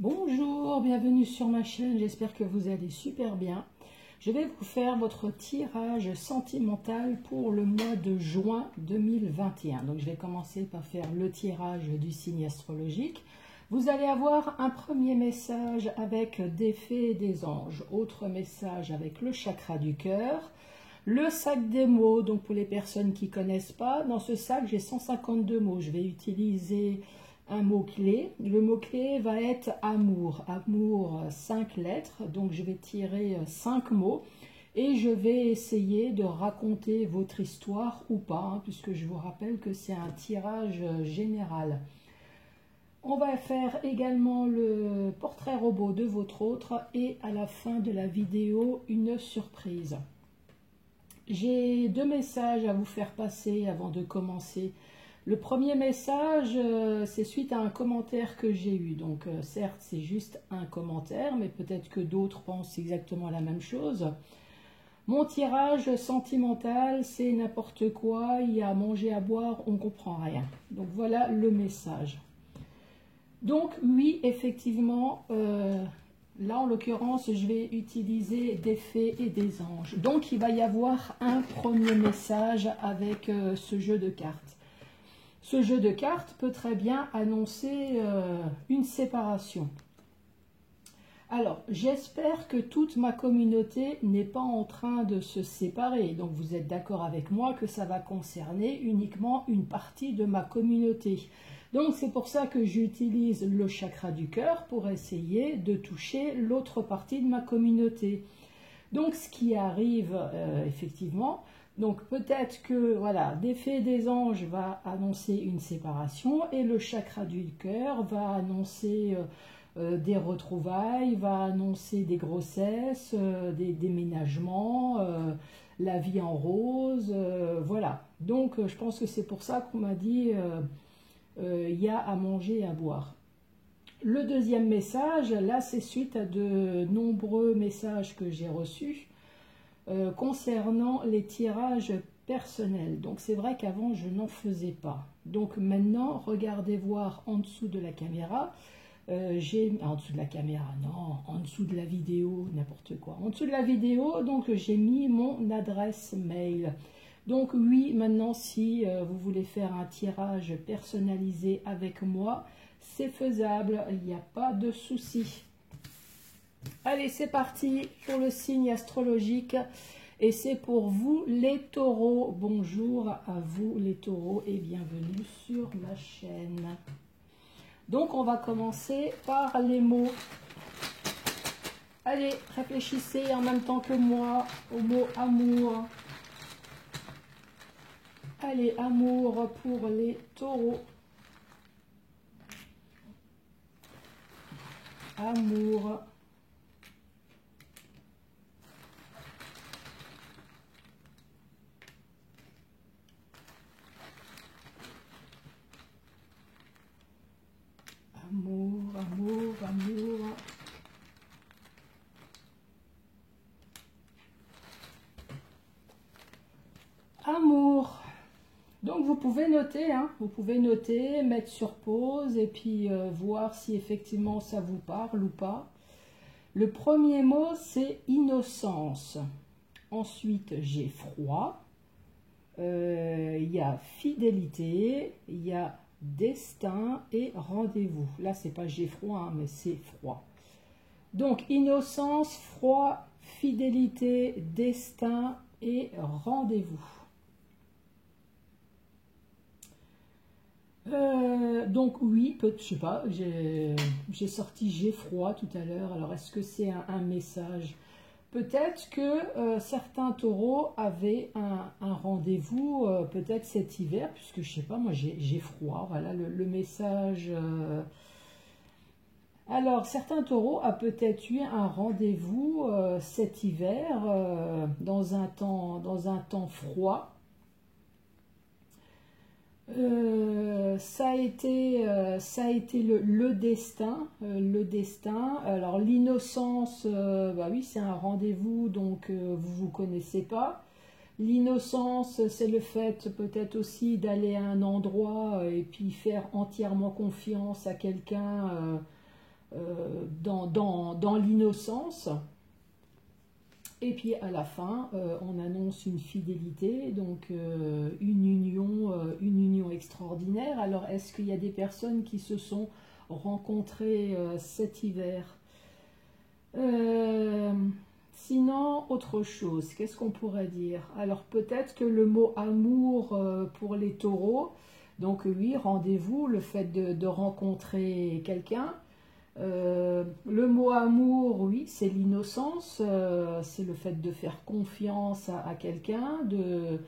Bonjour, bienvenue sur ma chaîne, j'espère que vous allez super bien. Je vais vous faire votre tirage sentimental pour le mois de juin 2021. Donc je vais commencer par faire le tirage du signe astrologique. Vous allez avoir un premier message avec des fées et des anges, autre message avec le chakra du cœur, le sac des mots. Donc pour les personnes qui ne connaissent pas, dans ce sac j'ai 152 mots. Je vais utiliser un mot-clé. Le mot-clé va être amour. Amour, 5 lettres. Donc je vais tirer 5 mots et je vais essayer de raconter votre histoire ou pas, puisque je vous rappelle que c'est un tirage général. On va faire également le portrait robot de votre autre et à la fin de la vidéo, une surprise. J'ai 2 messages à vous faire passer avant de commencer. Le premier message, c'est suite à un commentaire que j'ai eu. Donc, certes, c'est juste un commentaire, mais peut-être que d'autres pensent exactement la même chose. Mon tirage sentimental, c'est n'importe quoi. Il y a à manger, à boire, on ne comprend rien. Donc, voilà le message. Donc, oui, effectivement, là, en l'occurrence, je vais utiliser des fées et des anges. Donc, il va y avoir un premier message avec ce jeu de cartes. Ce jeu de cartes peut très bien annoncer une séparation. Alors, j'espère que toute ma communauté n'est pas en train de se séparer. Donc, vous êtes d'accord avec moi que ça va concerner uniquement une partie de ma communauté. Donc, c'est pour ça que j'utilise le chakra du cœur pour essayer de toucher l'autre partie de ma communauté. Donc, ce qui arrive, effectivement... Donc peut-être que voilà, des fées et des anges va annoncer une séparation et le chakra du cœur va annoncer des retrouvailles, va annoncer des grossesses, des déménagements, la vie en rose, voilà. Donc je pense que c'est pour ça qu'on m'a dit il y a à manger et à boire. Le deuxième message, là c'est suite à de nombreux messages que j'ai reçus. Concernant les tirages personnels. Donc c'est vrai qu'avant je n'en faisais pas. Donc maintenant regardez voir en dessous de la caméra. En dessous de la caméra, non, en dessous de la vidéo, n'importe quoi. En dessous de la vidéo, donc j'ai mis mon adresse mail. Donc oui, maintenant si vous voulez faire un tirage personnalisé avec moi, c'est faisable, il n'y a pas de souci. Allez, c'est parti pour le signe astrologique et c'est pour vous les taureaux. Bonjour à vous les taureaux et bienvenue sur ma chaîne. Donc, on va commencer par les mots. Allez, réfléchissez en même temps que moi au mot amour. Allez, amour pour les taureaux. Amour. Amour, amour, amour. Amour. Donc vous pouvez noter, hein, vous pouvez noter, mettre sur pause et puis voir si effectivement ça vous parle ou pas. Le premier mot c'est innocence. Ensuite j'ai froid. Il y a fidélité, il y a destin et rendez-vous. Là, c'est pas j'ai froid, hein, mais c'est froid. Donc, innocence, froid, fidélité, destin et rendez-vous. Donc, oui, je sais pas, j'ai sorti j'ai froid tout à l'heure. Alors, est-ce que c'est un message ? Peut-être que certains taureaux avaient un rendez-vous peut-être cet hiver, puisque je sais pas, moi j'ai froid, voilà le message. Alors, certains taureaux a peut-être eu un rendez-vous cet hiver dans un temps froid. Ça a été le destin, Alors l'innocence, bah oui, c'est un rendez-vous, donc vous vous connaissez pas. L'innocence, c'est le fait peut-être aussi d'aller à un endroit et puis faire entièrement confiance à quelqu'un dans l'innocence. Et puis à la fin, on annonce une fidélité, donc une union extraordinaire. Alors, est-ce qu'il y a des personnes qui se sont rencontrées cet hiver? Sinon, autre chose, qu'est-ce qu'on pourrait dire? Alors, peut-être que le mot amour pour les taureaux, donc oui, rendez-vous, le fait de rencontrer quelqu'un. Le mot amour, oui, c'est l'innocence, c'est le fait de faire confiance à quelqu'un, de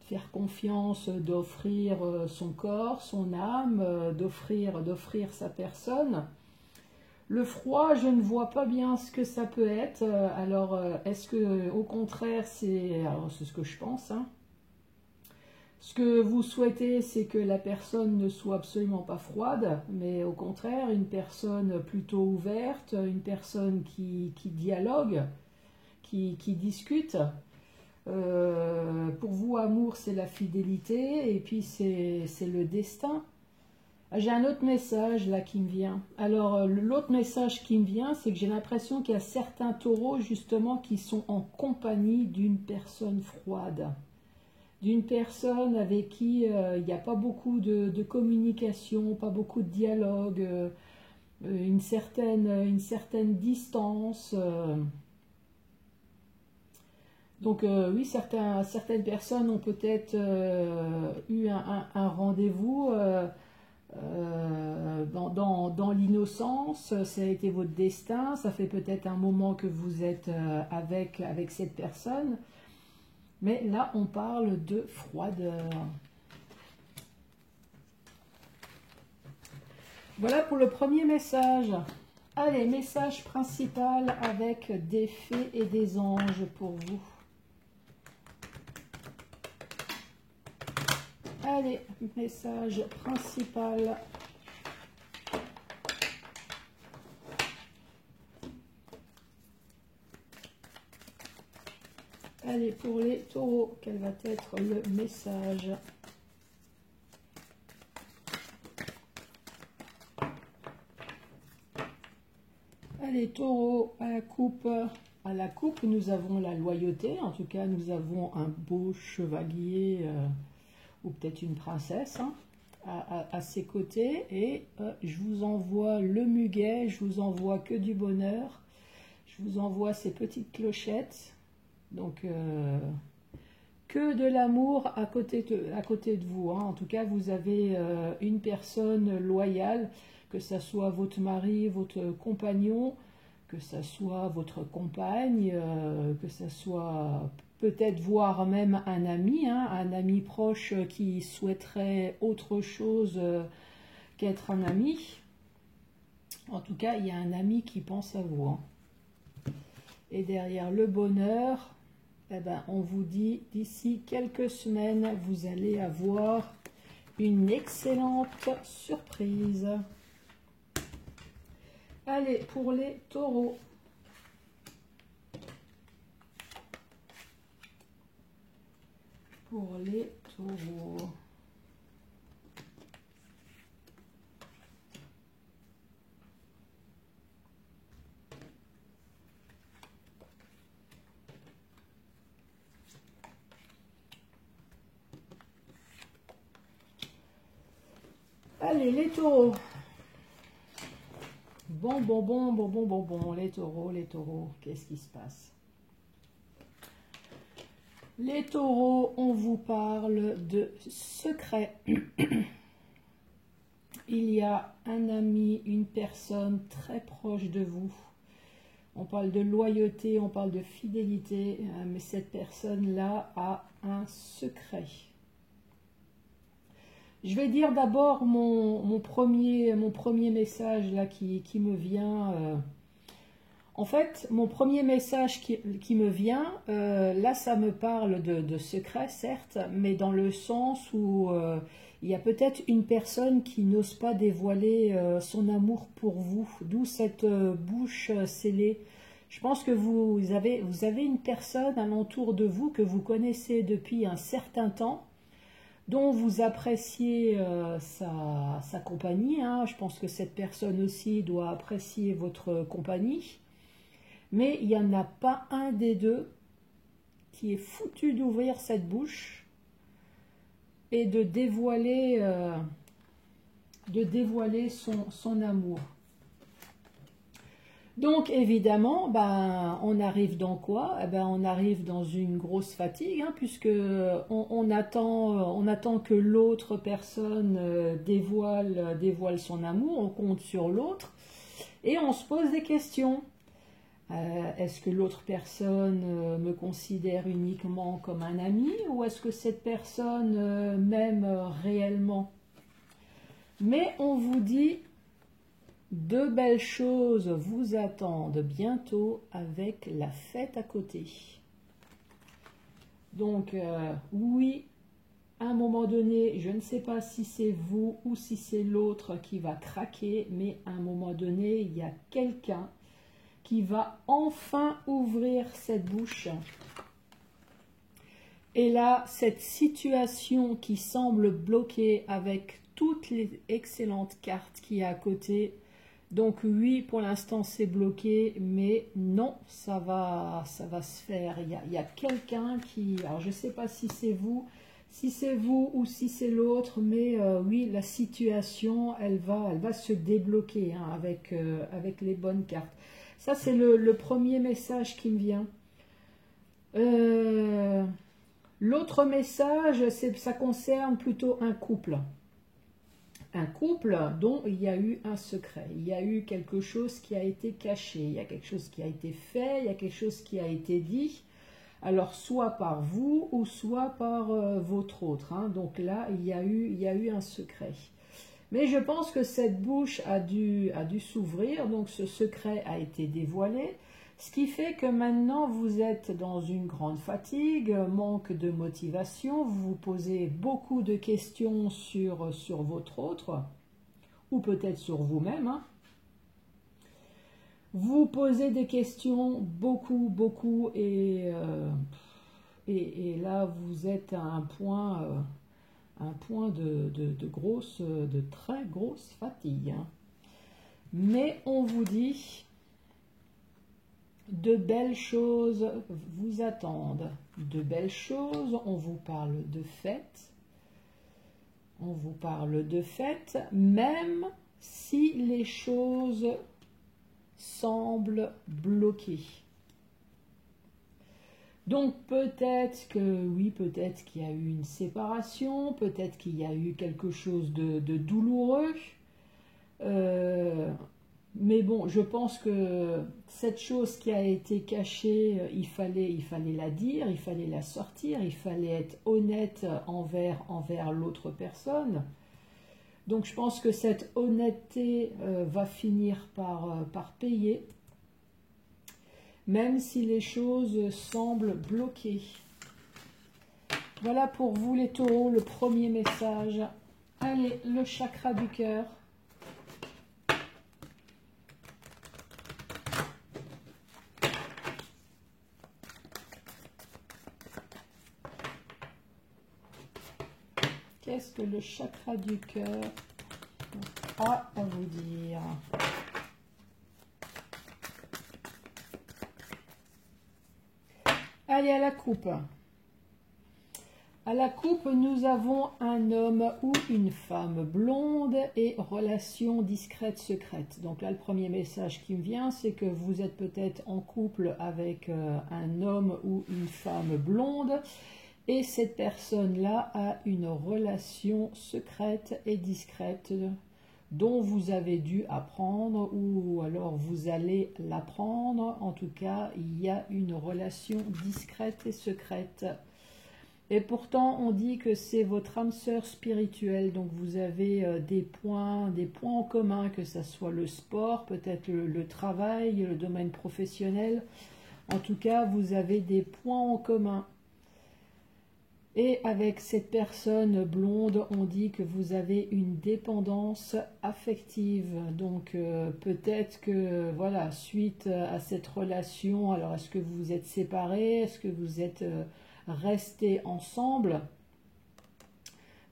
faire confiance, d'offrir son corps, son âme, d'offrir sa personne. Le froid, je ne vois pas bien ce que ça peut être. Alors, est-ce que, au contraire, c'est ce que je pense, hein. Ce que vous souhaitez, c'est que la personne ne soit absolument pas froide, mais au contraire, une personne plutôt ouverte, une personne qui dialogue, qui discute. Pour vous, amour, c'est la fidélité, et puis c'est le destin. J'ai un autre message là qui me vient. Alors, l'autre message qui me vient, c'est que j'ai l'impression qu'il y a certains taureaux, justement, qui sont en compagnie d'une personne froide. D'une personne avec qui il n'y a pas beaucoup de communication, pas beaucoup de dialogue, une certaine distance. Donc oui, certaines personnes ont peut-être eu un rendez-vous dans l'innocence, ça a été votre destin, ça fait peut-être un moment que vous êtes avec cette personne. Mais là, on parle de froideur. Voilà pour le premier message. Allez, message principal avec des fées et des anges pour vous. Allez, message principal. Allez, pour les taureaux, quel va être le message? Allez, taureau, à la coupe. À la coupe, nous avons la loyauté. En tout cas, nous avons un beau chevalier ou peut-être une princesse hein, à ses côtés. Et je vous envoie le muguet, je vous envoie que du bonheur. Je vous envoie ces petites clochettes. Donc, que de l'amour à côté de vous. Hein. En tout cas, vous avez une personne loyale, que ce soit votre mari, votre compagnon, que ce soit votre compagne, que ce soit peut-être voire même un ami, hein, un ami proche qui souhaiterait autre chose qu'être un ami. En tout cas, il y a un ami qui pense à vous. Hein. Et derrière le bonheur, eh ben, on vous dit, d'ici quelques semaines, vous allez avoir une excellente surprise. Allez, pour les taureaux. Pour les taureaux. Allez, les taureaux. Bon, les taureaux, qu'est-ce qui se passe? Les taureaux, on vous parle de secret. Il y a un ami, une personne très proche de vous. On parle de loyauté, on parle de fidélité, mais cette personne-là a un secret. Je vais dire d'abord mon premier message là qui me vient. En fait, mon premier message qui me vient, là ça me parle de secret certes, mais dans le sens où il y a peut-être une personne qui n'ose pas dévoiler son amour pour vous, d'où cette bouche scellée. Je pense que vous avez une personne alentour de vous que vous connaissez depuis un certain temps. dont vous appréciez sa compagnie, hein. Je pense que cette personne aussi doit apprécier votre compagnie. Mais il n'y en a pas un des deux qui est foutu d'ouvrir cette bouche et de dévoiler son amour. Donc évidemment, ben, on arrive dans quoi? Eh ben, on arrive dans une grosse fatigue, hein, puisque on attend que l'autre personne dévoile son amour, on compte sur l'autre, et on se pose des questions. Est-ce que l'autre personne me considère uniquement comme un ami, ou est-ce que cette personne m'aime réellement? Mais on vous dit, de belles choses vous attendent bientôt avec la fête à côté. Donc oui, à un moment donné, je ne sais pas si c'est vous ou si c'est l'autre qui va craquer, mais à un moment donné, il y a quelqu'un qui va enfin ouvrir cette bouche. Et là, cette situation qui semble bloquée avec toutes les excellentes cartes qu'il y a à côté. Donc oui, pour l'instant, c'est bloqué, mais non, ça va se faire. Il y a quelqu'un qui... Alors, je ne sais pas si c'est vous ou si c'est l'autre, mais oui, la situation, elle va se débloquer, hein, avec les bonnes cartes. Ça, c'est le premier message qui me vient. L'autre message, ça concerne plutôt un couple. Un couple dont il y a eu un secret. Il y a eu quelque chose qui a été caché. Il y a quelque chose qui a été fait. Il y a quelque chose qui a été dit. Alors, soit par vous ou soit par votre autre, hein. Donc là, il y a eu un secret. Mais je pense que cette bouche a dû s'ouvrir, donc ce secret a été dévoilé, ce qui fait que maintenant vous êtes dans une grande fatigue, manque de motivation, vous vous posez beaucoup de questions sur votre autre, ou peut-être sur vous-même, hein. Vous posez des questions beaucoup, et là vous êtes à un point de très grosse fatigue, hein. Mais on vous dit, de belles choses vous attendent. De belles choses, on vous parle de fête. On vous parle de fête, même si les choses semblent bloquées. Donc peut-être que, oui, peut-être qu'il y a eu une séparation, peut-être qu'il y a eu quelque chose de douloureux. Mais bon, je pense que cette chose qui a été cachée, il fallait la dire, il fallait la sortir, il fallait être honnête envers l'autre personne. Donc je pense que cette honnêteté va finir par payer, même si les choses semblent bloquées. Voilà pour vous les taureaux, le premier message. Allez, le chakra du cœur. Qu'est-ce que le chakra du cœur a à vous dire? Allez, à la coupe. À la coupe, nous avons un homme ou une femme blonde et relation discrète, secrète. Donc là, le premier message qui me vient, c'est que vous êtes peut-être en couple avec un homme ou une femme blonde. Et cette personne-là a une relation secrète et discrète dont vous avez dû apprendre, ou alors vous allez l'apprendre. En tout cas, il y a une relation discrète et secrète. Et pourtant, on dit que c'est votre âme sœur spirituelle. Donc vous avez des points en commun, que ce soit le sport, peut-être le travail, le domaine professionnel. En tout cas, vous avez des points en commun. Et avec cette personne blonde, on dit que vous avez une dépendance affective. Donc peut-être que, voilà, suite à cette relation, alors est-ce que vous vous êtes séparés? Est-ce que vous êtes restés ensemble?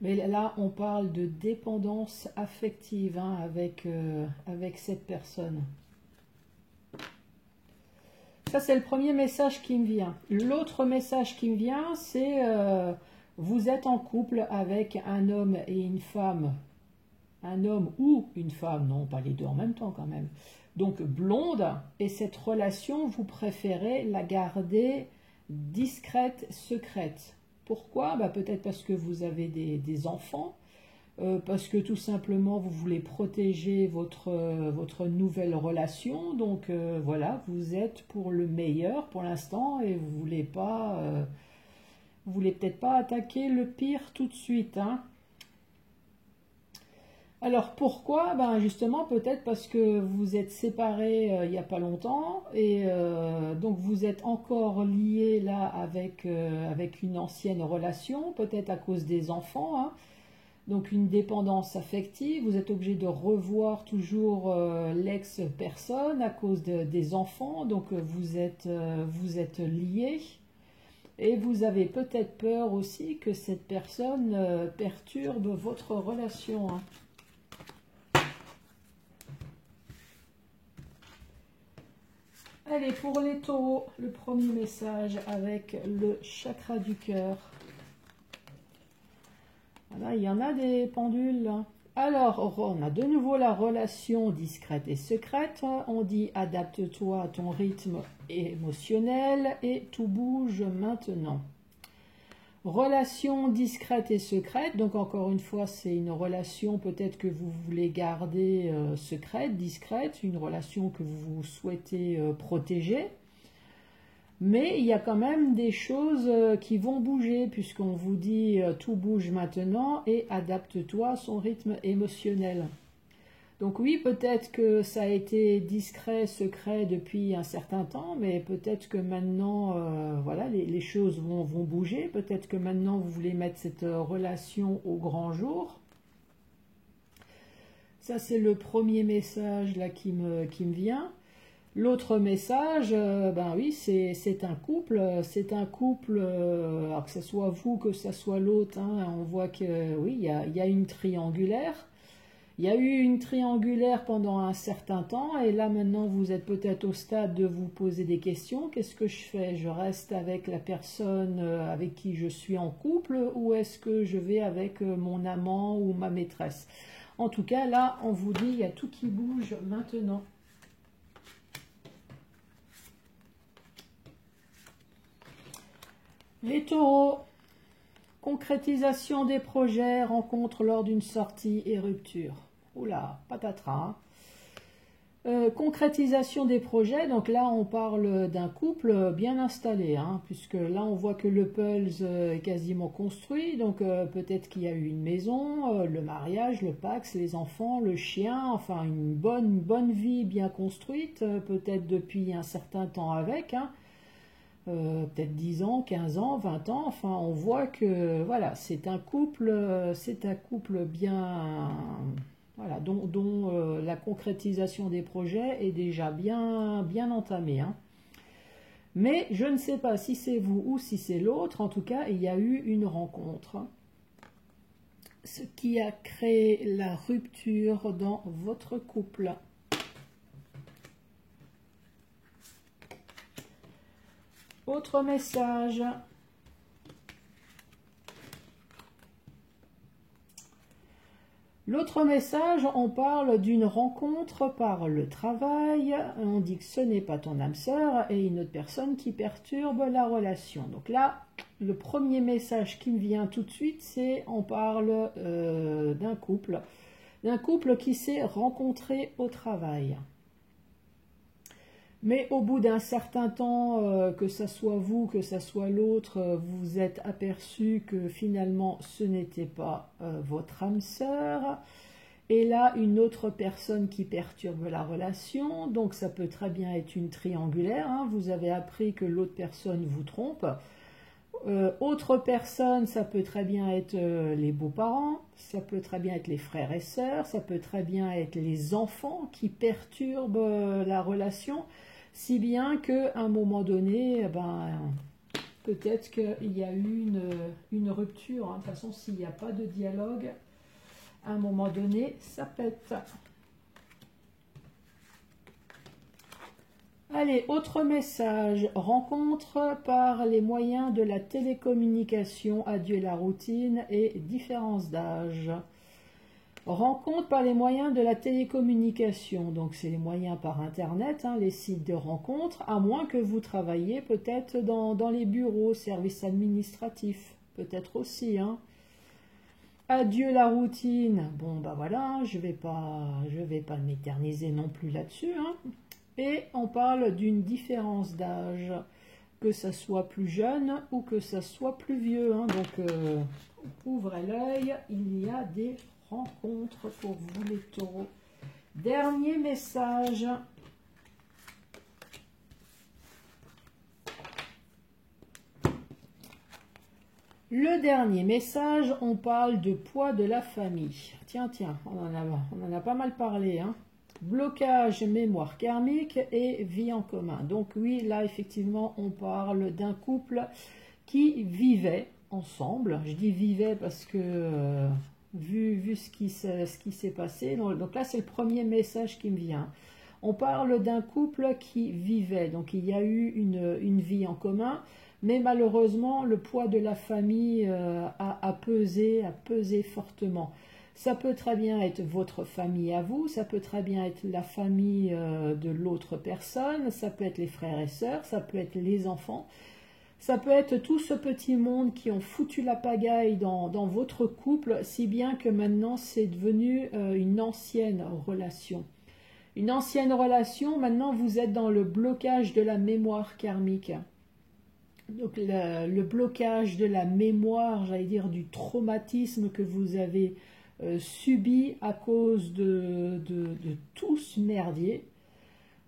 Mais là, on parle de dépendance affective hein, avec cette personne. Ça, c'est le premier message qui me vient. L'autre message qui me vient, c'est vous êtes en couple avec un homme et une femme. Un homme ou une femme, non, pas les deux en même temps quand même. Donc blonde, et cette relation, vous préférez la garder discrète, secrète. Pourquoi? Bah, peut-être parce que vous avez des enfants, parce que tout simplement vous voulez protéger votre nouvelle relation. Donc voilà, vous êtes pour le meilleur pour l'instant et vous voulez pas, vous voulez peut-être pas attaquer le pire tout de suite, hein. Alors pourquoi? Ben justement peut-être parce que vous êtes séparés il n'y a pas longtemps et donc vous êtes encore liés là avec une ancienne relation, peut-être à cause des enfants, hein. Donc une dépendance affective, vous êtes obligé de revoir toujours l'ex-personne à cause des enfants, donc vous êtes liés. Et vous avez peut-être peur aussi que cette personne perturbe votre relation, hein. Allez, pour les taureaux, le premier message avec le chakra du cœur. Voilà, il y en a des pendules là. Alors, on a de nouveau la relation discrète et secrète. On dit adapte-toi à ton rythme émotionnel et tout bouge maintenant. Relation discrète et secrète, donc encore une fois, c'est une relation peut-être que vous voulez garder secrète, discrète, une relation que vous souhaitez protéger. Mais il y a quand même des choses qui vont bouger, puisqu'on vous dit tout bouge maintenant et adapte-toi à son rythme émotionnel. Donc oui, peut-être que ça a été discret, secret depuis un certain temps, mais peut-être que maintenant, voilà, les choses vont bouger. Peut-être que maintenant, vous voulez mettre cette relation au grand jour. Ça, c'est le premier message là qui me vient. L'autre message, ben oui, c'est un couple. C'est un couple, alors que ce soit vous, que ce soit l'autre, hein, on voit que oui, il y a une triangulaire. Il y a eu une triangulaire pendant un certain temps et là maintenant vous êtes peut-être au stade de vous poser des questions. Qu'est-ce que je fais? Je reste avec la personne avec qui je suis en couple ou est-ce que je vais avec mon amant ou ma maîtresse? En tout cas là on vous dit il y a tout qui bouge maintenant. Les taureaux, concrétisation des projets, rencontre lors d'une sortie et rupture. Oula, patatras. Concrétisation des projets, donc là on parle d'un couple bien installé, hein, puisque là on voit que le Pulse est quasiment construit, donc peut-être qu'il y a eu une maison, le mariage, le Pax, les enfants, le chien, enfin une bonne vie bien construite, peut-être depuis un certain temps avec, hein, peut-être 10 ans, 15 ans, 20 ans, enfin on voit que voilà, c'est un couple bien... Voilà, dont la concrétisation des projets est déjà bien entamée, hein. Mais je ne sais pas si c'est vous ou si c'est l'autre, en tout cas, il y a eu une rencontre. Ce qui a créé la rupture dans votre couple. Autre message. L'autre message, on parle d'une rencontre par le travail, on dit que ce n'est pas ton âme sœur et une autre personne qui perturbe la relation. Donc là, le premier message qui me vient tout de suite, c'est on parle d'un couple qui s'est rencontré au travail. Mais au bout d'un certain temps, que ça soit vous, que ça soit l'autre, vous vous êtes aperçu que finalement ce n'était pas votre âme sœur. Et là, une autre personne qui perturbe la relation, donc ça peut très bien être une triangulaire, hein, vous avez appris que l'autre personne vous trompe. Autre personne, ça peut très bien être les beaux-parents, ça peut très bien être les frères et sœurs, ça peut très bien être les enfants qui perturbent la relation. Si bien qu'à un moment donné, ben, peut-être qu'il y a eu une rupture. Hein. De toute façon, s'il n'y a pas de dialogue, à un moment donné, ça pète. Allez, autre message. Rencontre par les moyens de la télécommunication. Adieu la routine et différence d'âge. Rencontre par les moyens de la télécommunication. Donc, c'est les moyens par Internet, hein, les sites de rencontres, à moins que vous travailliez peut-être dans les bureaux, services administratifs, peut-être aussi. Hein. Adieu la routine. Bon, bah voilà, je vais pas m'éterniser non plus là-dessus. Hein. Et on parle d'une différence d'âge, que ça soit plus jeune ou que ça soit plus vieux. Hein. Donc, ouvrez l'œil, il y a des rencontres pour vous les taureaux. Dernier message. Le dernier message, on parle de poids de la famille. Tiens, on en a pas mal parlé. Hein. Blocage, mémoire karmique et vie en commun. Donc oui, là, effectivement, on parle d'un couple qui vivait ensemble. Je dis vivait parce que... Vu ce qui s'est passé. Donc là, c'est le premier message qui me vient. On parle d'un couple qui vivait. Donc il y a eu une vie en commun. Mais malheureusement, le poids de la famille a pesé fortement. Ça peut très bien être votre famille à vous. Ça peut très bien être la famille de l'autre personne. Ça peut être les frères et sœurs. Ça peut être les enfants. Ça peut être tout ce petit monde qui ont foutu la pagaille dans votre couple, si bien que maintenant c'est devenu une ancienne relation. Une ancienne relation, maintenant vous êtes dans le blocage de la mémoire karmique. Donc le blocage de la mémoire, j'allais dire du traumatisme que vous avez subi à cause de tout ce merdier.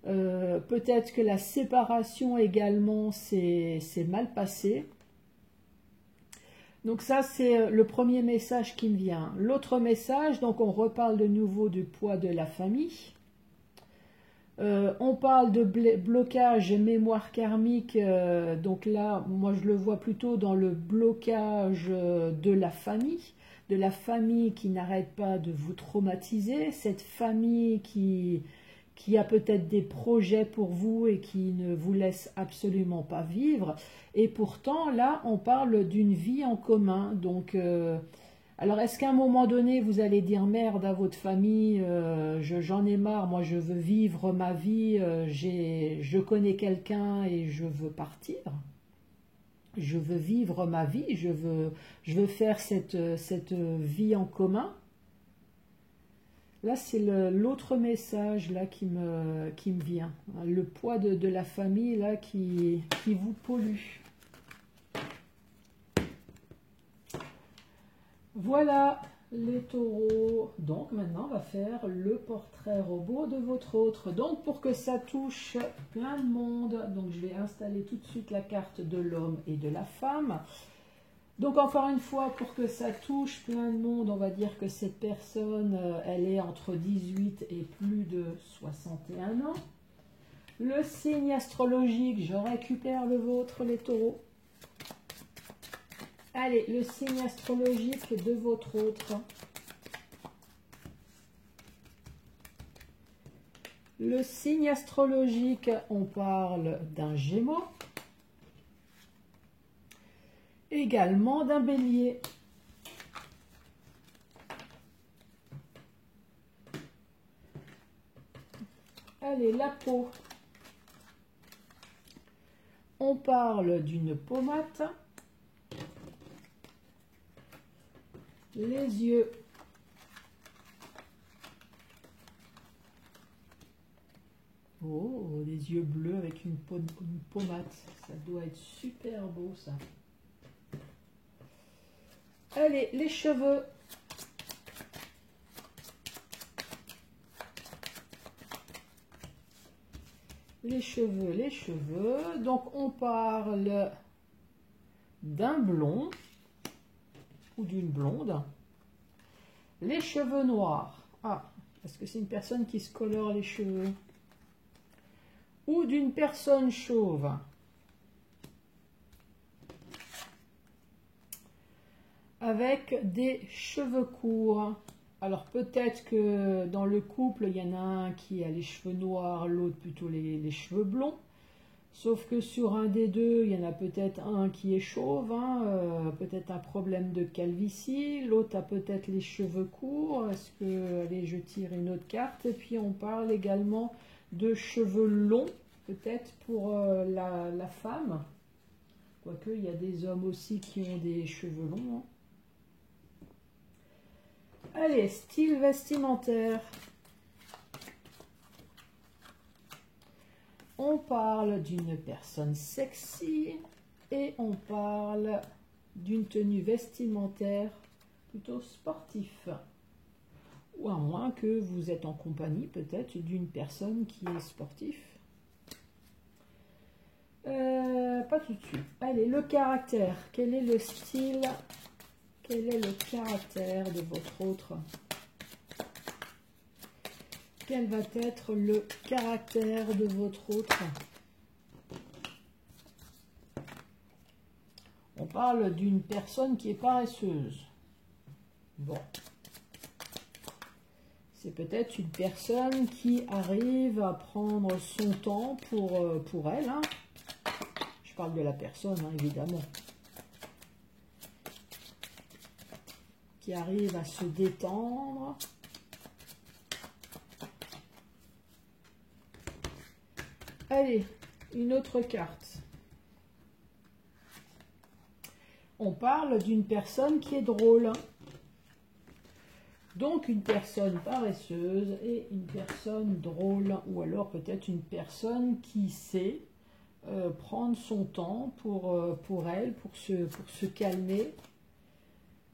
Peut-être que la séparation également s'est mal passée. Donc ça, c'est le premier message qui me vient. L'autre message, donc on reparle de nouveau du poids de la famille. On parle de blocage mémoire karmique. Donc là, moi je le vois plutôt dans le blocage de la famille qui n'arrête pas de vous traumatiser, cette famille qui a peut-être des projets pour vous et qui ne vous laisse absolument pas vivre. Et pourtant, là, on parle d'une vie en commun. Donc, alors, est-ce qu'à un moment donné, vous allez dire merde à votre famille, j'en ai marre, moi je veux vivre ma vie, je connais quelqu'un et je veux partir. Je veux vivre ma vie, je veux faire cette vie en commun. Là, c'est l'autre message là, qui me vient. Le poids de la famille là, qui vous pollue. Voilà les taureaux. Donc maintenant, on va faire le portrait robot de votre autre. Donc pour que ça touche plein de monde, donc je vais installer tout de suite la carte de l'homme et de la femme. Donc encore une fois, pour que ça touche plein de monde, on va dire que cette personne, elle est entre 18 et plus de 61 ans. Le signe astrologique, je récupère le vôtre, les taureaux. Allez, le signe astrologique de votre autre. Le signe astrologique, on parle d'un Gémeaux. Également d'un Bélier. Allez, la peau. On parle d'une pommade. Les yeux. Oh, des yeux bleus avec une pommade. Ça doit être super beau, ça. Allez, les cheveux. Les cheveux. Donc, on parle d'un blond ou d'une blonde. Les cheveux noirs. Ah, est-ce que c'est une personne qui se colore les cheveux? Ou d'une personne chauve. avec des cheveux courts. Alors peut-être que dans le couple, il y en a un qui a les cheveux noirs, l'autre plutôt les cheveux blonds. Sauf que sur un des deux, il y en a peut-être un qui est chauve, hein, peut-être un problème de calvitie. L'autre a peut-être les cheveux courts. Est-ce que, allez, je tire une autre carte. Et puis on parle également de cheveux longs, peut-être pour la femme. Quoique, il y a des hommes aussi qui ont des cheveux longs. Hein. Allez, style vestimentaire. On parle d'une personne sexy et on parle d'une tenue vestimentaire plutôt sportive. Ou à moins que vous êtes en compagnie peut-être d'une personne qui est sportive. Pas tout de suite. Allez, le caractère. Quel est le style? Quel est le caractère de votre autre? Quel va être le caractère de votre autre? On parle d'une personne qui est paresseuse. Bon. C'est peut-être une personne qui arrive à prendre son temps pour elle. Hein. Je parle de la personne, hein, évidemment. Qui arrive à se détendre. Allez, une autre carte. On parle d'une personne qui est drôle. Donc une personne paresseuse et une personne drôle. Ou alors peut-être une personne qui sait prendre son temps pour elle, pour se calmer.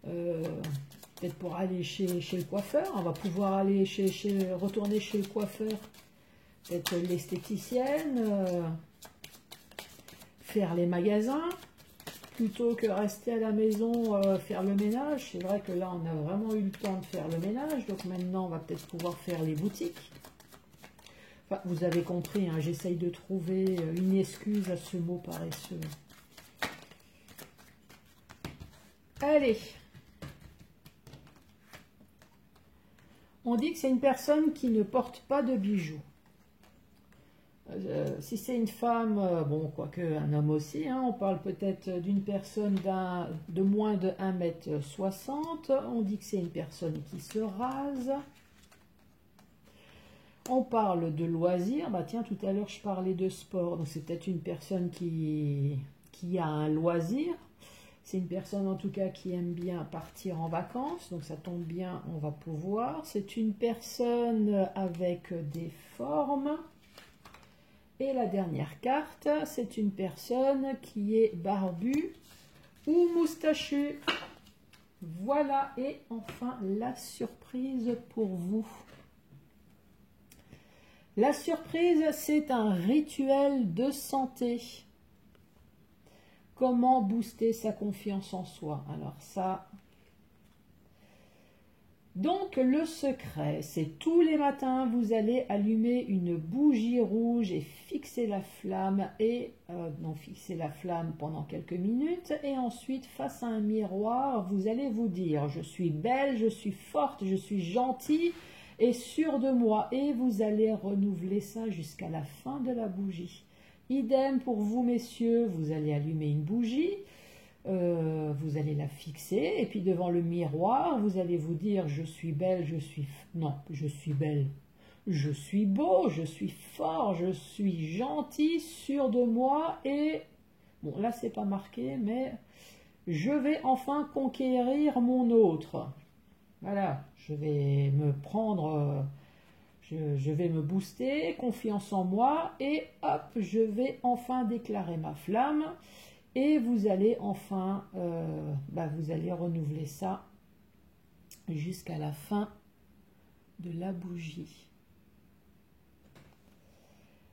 Peut-être pour aller chez le coiffeur. On va pouvoir aller retourner chez le coiffeur. Peut-être l'esthéticienne, faire les magasins, plutôt que rester à la maison, faire le ménage. C'est vrai que là, on a vraiment eu le temps de faire le ménage, donc maintenant, on va peut-être pouvoir faire les boutiques. Enfin, vous avez compris, hein, j'essaye de trouver une excuse à ce mot paresseux. Allez. On dit que c'est une personne qui ne porte pas de bijoux. Si c'est une femme, bon, quoique un homme aussi, hein, on parle peut-être d'une personne de moins de 1,60 m. On dit que c'est une personne qui se rase. On parle de loisirs. Bah tiens, tout à l'heure, je parlais de sport. Donc, c'est peut-être une personne qui a un loisir. C'est une personne, en tout cas, qui aime bien partir en vacances. Donc, ça tombe bien, on va pouvoir. C'est une personne avec des formes. Et la dernière carte, c'est une personne qui est barbue ou moustachue. Voilà, et enfin la surprise pour vous. La surprise, c'est un rituel de santé. Comment booster sa confiance en soi? Alors ça... Donc, le secret, c'est tous les matins, vous allez allumer une bougie rouge et fixer la flamme, fixer la flamme pendant quelques minutes, et ensuite, face à un miroir, vous allez vous dire « Je suis belle, je suis forte, je suis gentille et sûre de moi », et vous allez renouveler ça jusqu'à la fin de la bougie. Idem pour vous, messieurs, vous allez allumer une bougie, vous allez la fixer et puis devant le miroir, vous allez vous dire je suis belle, je suis belle, je suis beau, je suis fort, je suis gentil, sûr de moi et bon là c'est pas marqué mais je vais enfin conquérir mon autre. Voilà, je vais me prendre, je vais me booster, confiance en moi et hop, je vais enfin déclarer ma flamme. Et vous allez enfin, vous allez renouveler ça jusqu'à la fin de la bougie.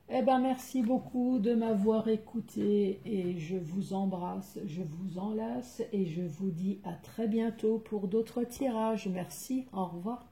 Eh bien, merci beaucoup de m'avoir écouté et je vous embrasse, je vous enlace et je vous dis à très bientôt pour d'autres tirages. Merci, au revoir.